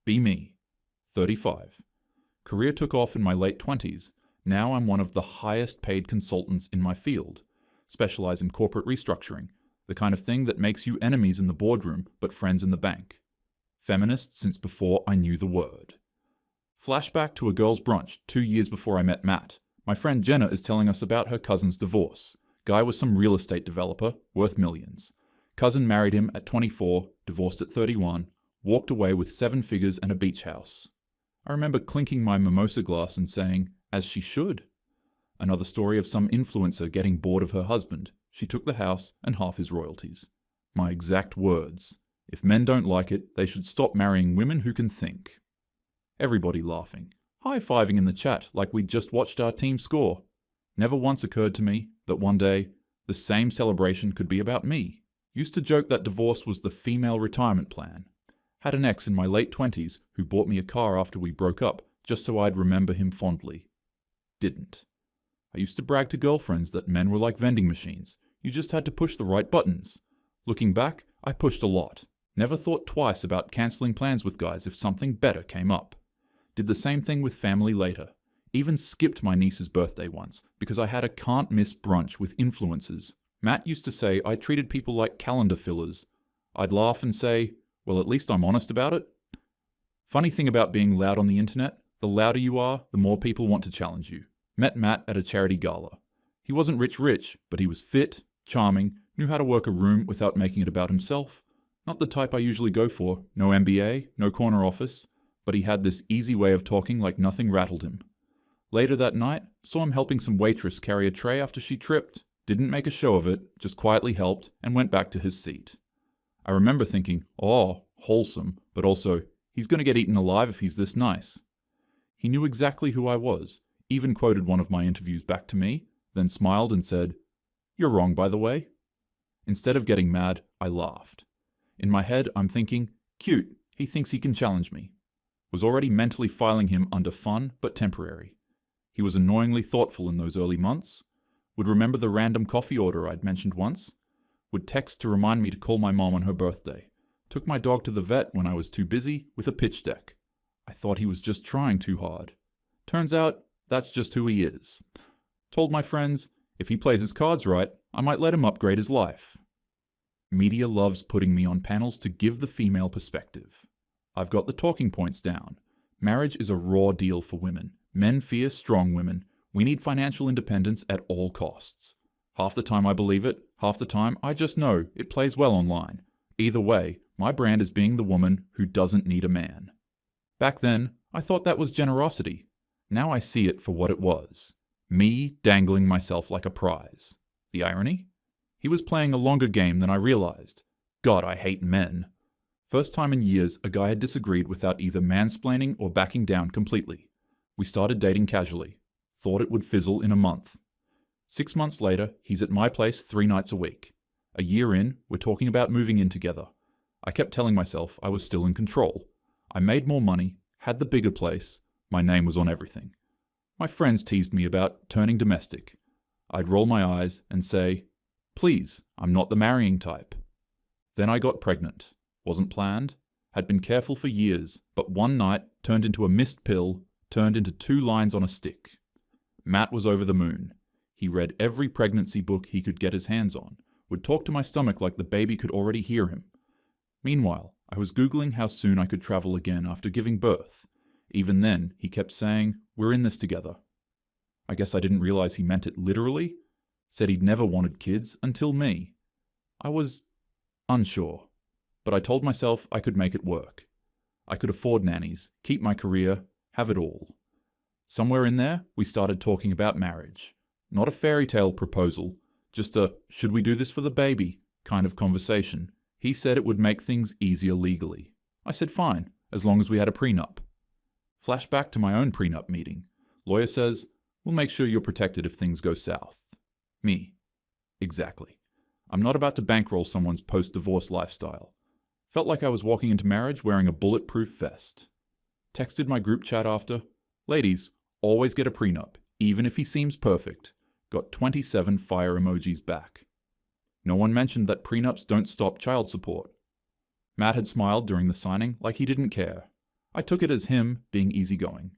Be me. 35. Career took off in my late 20s. Now I'm one of the highest paid consultants in my field. Specialize in corporate restructuring, the kind of thing that makes you enemies in the boardroom but friends in the bank. Feminist since before I knew the word. Flashback to a girls' brunch 2 years before I met Matt. My friend Jenna is telling us about her cousin's divorce. Guy was some real estate developer, worth millions. Cousin married him at 24, divorced at 31, walked away with 7 figures and a beach house. I remember clinking my mimosa glass and saying, as she should. Another story of some influencer getting bored of her husband. She took the house and half his royalties. My exact words. If men don't like it, they should stop marrying women who can think. Everybody laughing. High-fiving in the chat like we'd just watched our team score. Never once occurred to me that one day, the same celebration could be about me. Used to joke that divorce was the female retirement plan. Had an ex in my late 20s who bought me a car after we broke up just so I'd remember him fondly. Didn't. I used to brag to girlfriends that men were like vending machines. You just had to push the right buttons. Looking back, I pushed a lot. Never thought twice about cancelling plans with guys if something better came up. Did the same thing with family later. Even skipped my niece's birthday once because I had a can't-miss brunch with influencers. Matt used to say I treated people like calendar fillers. I'd laugh and say, well, at least I'm honest about it. Funny thing about being loud on the internet, the louder you are, the more people want to challenge you. Met Matt at a charity gala. He wasn't rich, but he was fit, charming, knew how to work a room without making it about himself. Not the type I usually go for, no MBA, no corner office, but he had this easy way of talking like nothing rattled him. Later that night, saw him helping some waitress carry a tray after she tripped. Didn't make a show of it, just quietly helped and went back to his seat. I remember thinking, oh, wholesome, but also, he's going to get eaten alive if he's this nice. He knew exactly who I was, even quoted one of my interviews back to me, then smiled and said, "You're wrong, by the way." Instead of getting mad, I laughed. In my head, I'm thinking, cute, he thinks he can challenge me. Was already mentally filing him under fun, but temporary. He was annoyingly thoughtful in those early months. Would remember the random coffee order I'd mentioned once. Would text to remind me to call my mom on her birthday. Took my dog to the vet when I was too busy with a pitch deck. I thought he was just trying too hard. Turns out, that's just who he is. Told my friends, if he plays his cards right, I might let him upgrade his life. Media loves putting me on panels to give the female perspective. I've got the talking points down. Marriage is a raw deal for women. Men fear strong women. We need financial independence at all costs. Half the time I believe it, half the time I just know it plays well online. Either way, my brand is being the woman who doesn't need a man. Back then, I thought that was generosity. Now I see it for what it was. Me dangling myself like a prize. The irony? He was playing a longer game than I realized. God, I hate men. First time in years a guy had disagreed without either mansplaining or backing down completely. We started dating casually. Thought it would fizzle in a month. 6 months later, he's at my place 3 nights a week. A year in, we're talking about moving in together. I kept telling myself I was still in control. I made more money, had the bigger place, my name was on everything. My friends teased me about turning domestic. I'd roll my eyes and say, please, I'm not the marrying type. Then I got pregnant. Wasn't planned. Had been careful for years, but one night turned into a missed pill, turned into 2 lines on a stick. Matt was over the moon. He read every pregnancy book he could get his hands on, would talk to my stomach like the baby could already hear him. Meanwhile, I was Googling how soon I could travel again after giving birth. Even then, he kept saying, we're in this together. I guess I didn't realize he meant it literally. Said he'd never wanted kids until me. I was unsure, but I told myself I could make it work. I could afford nannies, keep my career, have it all. Somewhere in there, we started talking about marriage. Not a fairy tale proposal, just a should we do this for the baby kind of conversation. He said it would make things easier legally. I said fine, as long as we had a prenup. Flashback to my own prenup meeting. Lawyer says, we'll make sure you're protected if things go south. Me. Exactly. I'm not about to bankroll someone's post-divorce lifestyle. Felt like I was walking into marriage wearing a bulletproof vest. Texted my group chat after, ladies, always get a prenup, even if he seems perfect. Got 27 fire emojis back. No one mentioned that prenups don't stop child support. Matt had smiled during the signing like he didn't care. I took it as him being easygoing.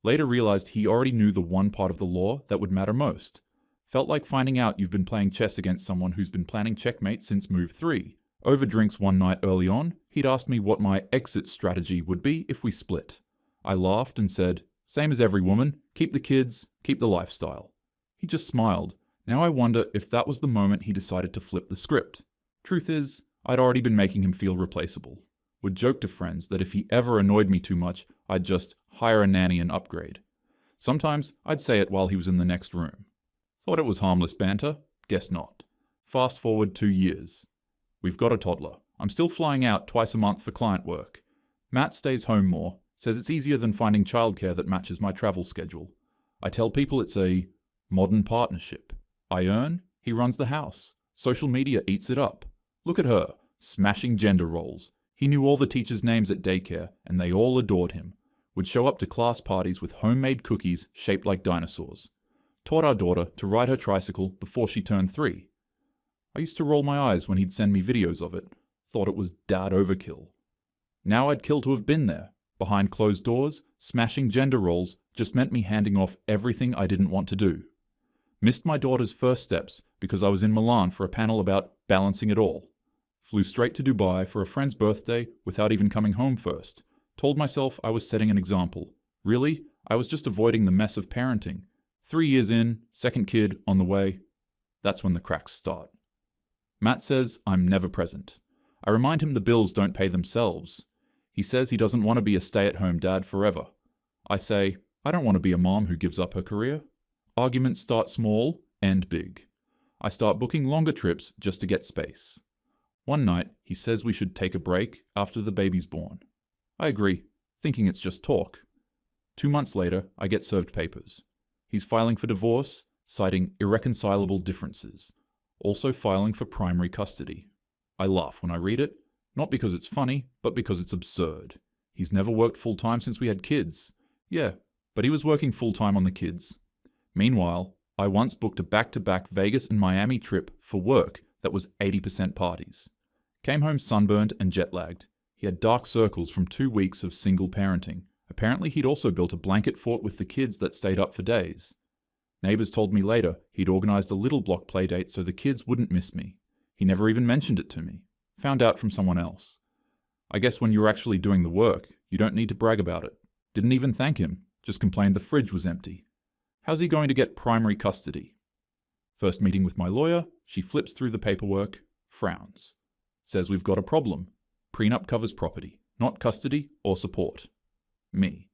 Later realized he already knew the one part of the law that would matter most. Felt like finding out you've been playing chess against someone who's been planning checkmate since move 3. Over drinks one night early on, he'd asked me what my exit strategy would be if we split. I laughed and said, "Same as every woman, keep the kids, keep the lifestyle." He just smiled. Now I wonder if that was the moment he decided to flip the script. Truth is, I'd already been making him feel replaceable. Would joke to friends that if he ever annoyed me too much, I'd just hire a nanny and upgrade. Sometimes I'd say it while he was in the next room. Thought it was harmless banter? Guess not. Fast forward 2 years. We've got a toddler. I'm still flying out twice a month for client work. Matt stays home more, says it's easier than finding childcare that matches my travel schedule. I tell people it's a modern partnership. I earn, he runs the house. Social media eats it up. Look at her, smashing gender roles. He knew all the teachers' names at daycare, and they all adored him. Would show up to class parties with homemade cookies shaped like dinosaurs. Taught our daughter to ride her tricycle before she turned 3. I used to roll my eyes when he'd send me videos of it. Thought it was dad overkill. Now I'd kill to have been there. Behind closed doors, smashing gender roles just meant me handing off everything I didn't want to do. Missed my daughter's first steps because I was in Milan for a panel about balancing it all. Flew straight to Dubai for a friend's birthday without even coming home first. Told myself I was setting an example. Really, I was just avoiding the mess of parenting. 3 years in, second kid on the way. That's when the cracks start. Matt says I'm never present. I remind him the bills don't pay themselves. He says he doesn't want to be a stay-at-home dad forever. I say, I don't want to be a mom who gives up her career. Arguments start small, end big. I start booking longer trips just to get space. One night, he says we should take a break after the baby's born. I agree, thinking it's just talk. 2 months later, I get served papers. He's filing for divorce, citing irreconcilable differences. Also filing for primary custody. I laugh when I read it, not because it's funny, but because it's absurd. He's never worked full-time since we had kids. Yeah, but he was working full-time on the kids. Meanwhile, I once booked a back-to-back Vegas and Miami trip for work that was 80% parties. Came home sunburned and jet-lagged. He had dark circles from 2 weeks of single parenting. Apparently he'd also built a blanket fort with the kids that stayed up for days. Neighbors told me later he'd organized a little block playdate so the kids wouldn't miss me. He never even mentioned it to me. Found out from someone else. I guess when you're actually doing the work, you don't need to brag about it. Didn't even thank him, just complained the fridge was empty. How's he going to get primary custody? First meeting with my lawyer, she flips through the paperwork, frowns. Says we've got a problem. Prenup covers property, not custody or support. Me.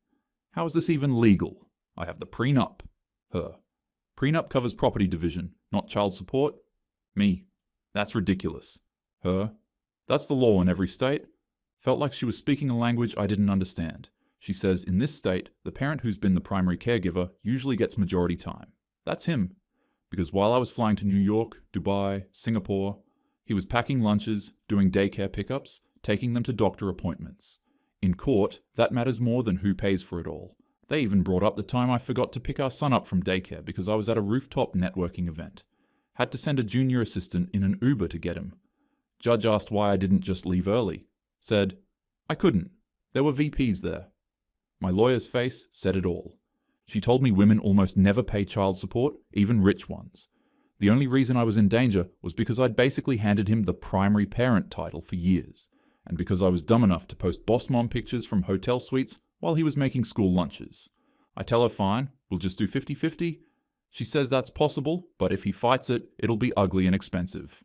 How is this even legal? I have the prenup. Her. Prenup covers property division, not child support. Me. That's ridiculous. Her. That's the law in every state. Felt like she was speaking a language I didn't understand. She says in this state, the parent who's been the primary caregiver usually gets majority time. That's him. Because while I was flying to New York, Dubai, Singapore, he was packing lunches, doing daycare pickups, taking them to doctor appointments. In court, that matters more than who pays for it all. They even brought up the time I forgot to pick our son up from daycare because I was at a rooftop networking event. Had to send a junior assistant in an Uber to get him. Judge asked why I didn't just leave early. Said, I couldn't. There were VPs there. My lawyer's face said it all. She told me women almost never pay child support, even rich ones. The only reason I was in danger was because I'd basically handed him the primary parent title for years, and because I was dumb enough to post boss mom pictures from hotel suites while he was making school lunches. I tell her fine, we'll just do 50-50. She says that's possible, but if he fights it, it'll be ugly and expensive.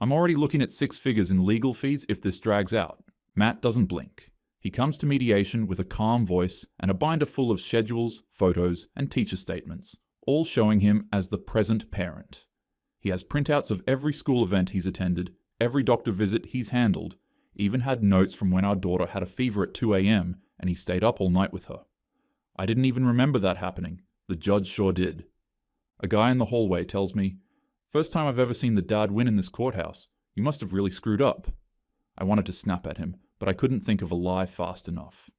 I'm already looking at 6 figures in legal fees if this drags out. Matt doesn't blink. He comes to mediation with a calm voice and a binder full of schedules, photos, and teacher statements, all showing him as the present parent. He has printouts of every school event he's attended, every doctor visit he's handled, even had notes from when our daughter had a fever at 2 a.m. and he stayed up all night with her. I didn't even remember that happening. The judge sure did. A guy in the hallway tells me, "First time I've ever seen the dad win in this courthouse. You must have really screwed up." I wanted to snap at him, but I couldn't think of a lie fast enough.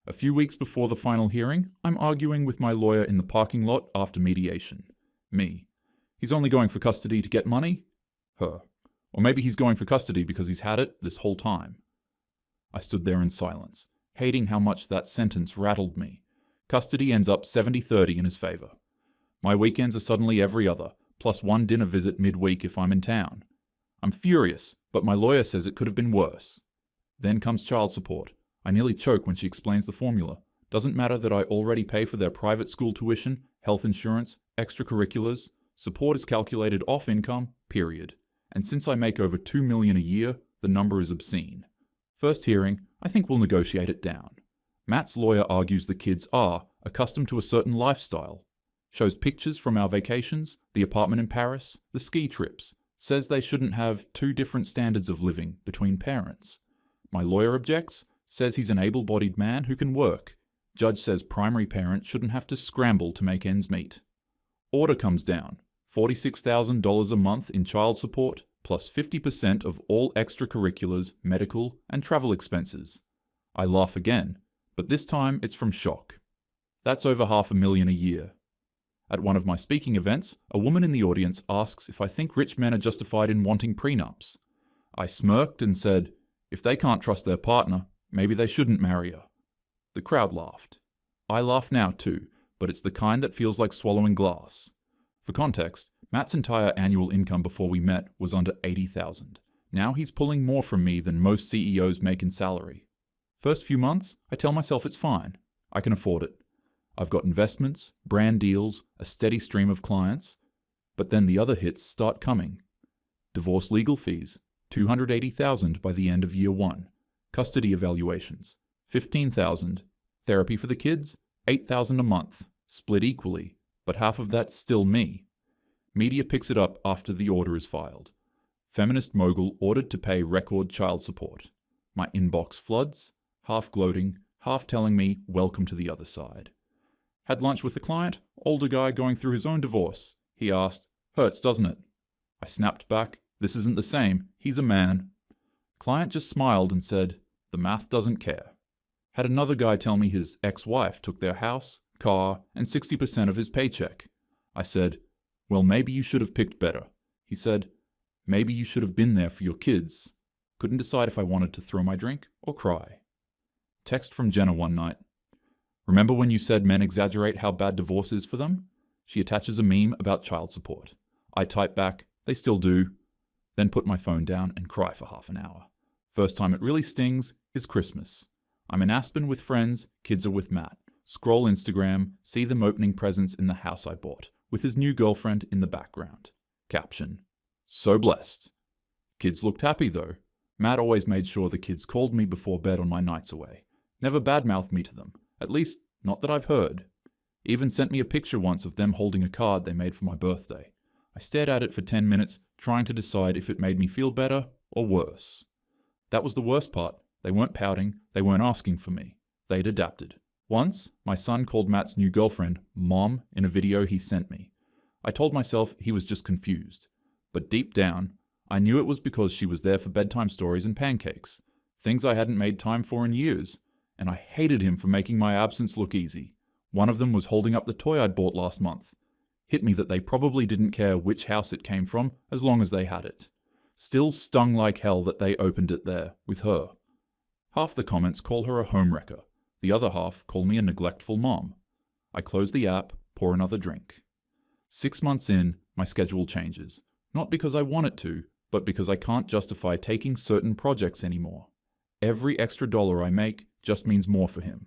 A few weeks before the final hearing, I'm arguing with my lawyer in the parking lot after mediation. Me. He's only going for custody to get money? Her. Or maybe he's going for custody because he's had it this whole time. I stood there in silence. hating how much that sentence rattled me. Custody ends up 70-30 in his favor. My weekends are suddenly every other, plus one dinner visit midweek if I'm in town. I'm furious, but my lawyer says it could have been worse. Then comes child support. I nearly choke when she explains the formula. Doesn't matter that I already pay for their private school tuition, health insurance, extracurriculars. Support is calculated off income, period. And since I make over $2 million a year, the number is obscene. First hearing, I think we'll negotiate it down. Matt's lawyer argues the kids are accustomed to a certain lifestyle. Shows pictures from our vacations, the apartment in Paris, the ski trips. Says they shouldn't have two different standards of living between parents. My lawyer objects, says he's an able-bodied man who can work. Judge says primary parent shouldn't have to scramble to make ends meet. Order comes down, $46,000 a month in child support, plus 50% of all extracurriculars, medical, and travel expenses. I laugh again, but this time it's from shock. That's over $500,000 a year. At one of my speaking events, a woman in the audience asks if I think rich men are justified in wanting prenups. I smirked and said, if they can't trust their partner, maybe they shouldn't marry her. The crowd laughed. I laugh now too, but it's the kind that feels like swallowing glass. For context, Matt's entire annual income before we met was under $80,000. Now he's pulling more from me than most CEOs make in salary. First few months, I tell myself it's fine. I can afford it. I've got investments, brand deals, a steady stream of clients. But then the other hits start coming. Divorce legal fees, $280,000 by the end of year one. Custody evaluations, $15,000. Therapy for the kids, $8,000 a month, split equally, but half of that's still me. Media picks it up after the order is filed. Feminist mogul ordered to pay record child support. My inbox floods, half gloating, half telling me, welcome to the other side. Had lunch with a client, older guy going through his own divorce. He asked, hurts, doesn't it? I snapped back, this isn't the same, he's a man. Client just smiled and said, the math doesn't care. Had another guy tell me his ex-wife took their house, car, and 60% of his paycheck. I said, well, maybe you should have picked better. He said, maybe you should have been there for your kids. Couldn't decide if I wanted to throw my drink or cry. Text from Jenna one night. Remember when you said men exaggerate how bad divorce is for them? She attaches a meme about child support. I type back, they still do. Then put my phone down and cry for half an hour. First time it really stings is Christmas. I'm in Aspen with friends, kids are with Matt. Scroll Instagram, see them opening presents in the house I bought, with his new girlfriend in the background. Caption, so blessed. Kids looked happy though. Matt always made sure the kids called me before bed on my nights away. Never badmouthed me to them. At least, not that I've heard. Even sent me a picture once of them holding a card they made for my birthday. I stared at it for 10 minutes, trying to decide if it made me feel better or worse. That was the worst part. They weren't pouting, they weren't asking for me. They'd adapted. Once, my son called Matt's new girlfriend Mom in a video he sent me. I told myself he was just confused. But deep down, I knew it was because she was there for bedtime stories and pancakes. Things I hadn't made time for in years. And I hated him for making my absence look easy. One of them was holding up the toy I'd bought last month. Hit me that they probably didn't care which house it came from as long as they had it. Still stung like hell that they opened it there, with her. Half the comments call her a homewrecker. The other half call me a neglectful mom. I close the app, pour another drink. 6 months in, my schedule changes. Not because I want it to, but because I can't justify taking certain projects anymore. Every extra dollar I make just means more for him.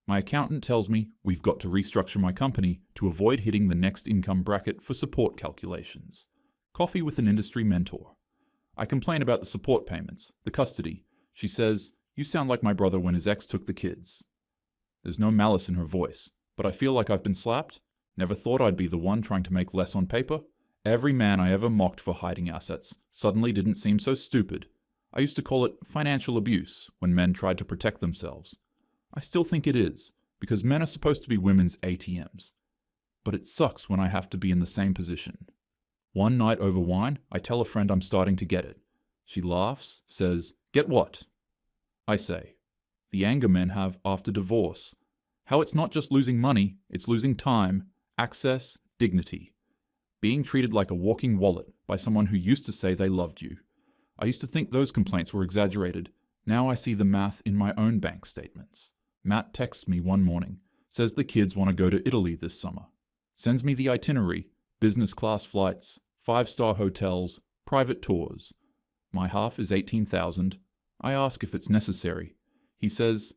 My accountant tells me we've got to restructure my company to avoid hitting the next income bracket for support calculations. Coffee with an industry mentor. I complain about the support payments, the custody. She says, you sound like my brother when his ex took the kids. There's no malice in her voice, but I feel like I've been slapped. Never thought I'd be the one trying to make less on paper. Every man I ever mocked for hiding assets suddenly didn't seem so stupid. I used to call it financial abuse when men tried to protect themselves. I still think it is, because men are supposed to be women's ATMs. But it sucks when I have to be in the same position. One night over wine, I tell a friend I'm starting to get it. She laughs, says, "Get what?" I say, the anger men have after divorce. How it's not just losing money, it's losing time, access, dignity. Being treated like a walking wallet by someone who used to say they loved you. I used to think those complaints were exaggerated. Now I see the math in my own bank statements. Matt texts me one morning, says the kids want to go to Italy this summer. Sends me the itinerary, business class flights, 5-star hotels, private tours. My half is $18,000. I ask if it's necessary. He says,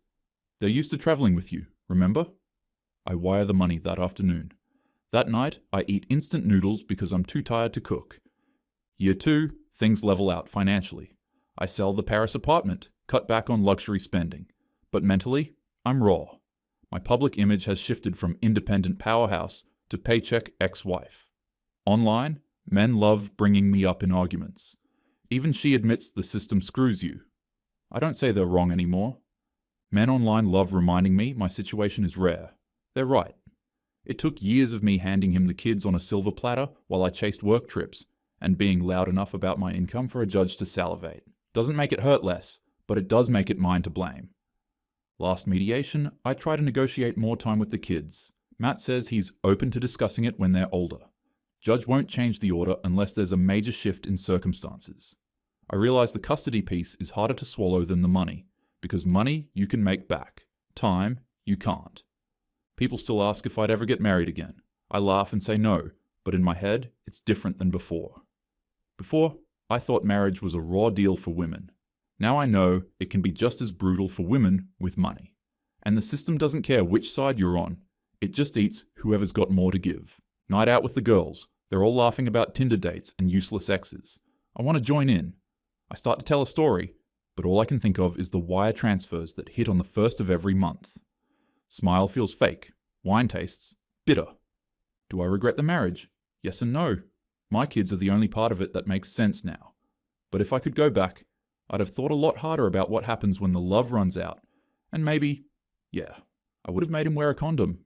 "They're used to traveling with you, remember?" I wire the money that afternoon. That night, I eat instant noodles because I'm too tired to cook. Year 2, things level out financially. I sell the Paris apartment, cut back on luxury spending. But mentally, I'm raw. My public image has shifted from independent powerhouse to paycheck ex-wife. Online, men love bringing me up in arguments. Even she admits the system screws you. I don't say they're wrong anymore. Men online love reminding me my situation is rare. They're right. It took years of me handing him the kids on a silver platter while I chased work trips, and being loud enough about my income for a judge to salivate. Doesn't make it hurt less, but it does make it mine to blame. Last mediation, I try to negotiate more time with the kids. Matt says he's open to discussing it when they're older. Judge won't change the order unless there's a major shift in circumstances. I realize the custody piece is harder to swallow than the money, because money you can make back. Time, you can't. People still ask if I'd ever get married again. I laugh and say no, but in my head, it's different than before. Before, I thought marriage was a raw deal for women. Now I know it can be just as brutal for women with money. And the system doesn't care which side you're on. It just eats whoever's got more to give. Night out with the girls. They're all laughing about Tinder dates and useless exes. I want to join in. I start to tell a story, but all I can think of is the wire transfers that hit on the first of every month. Smile feels fake. Wine tastes bitter. Do I regret the marriage? Yes and no. My kids are the only part of it that makes sense now. But if I could go back, I'd have thought a lot harder about what happens when the love runs out. And maybe, I would have made him wear a condom.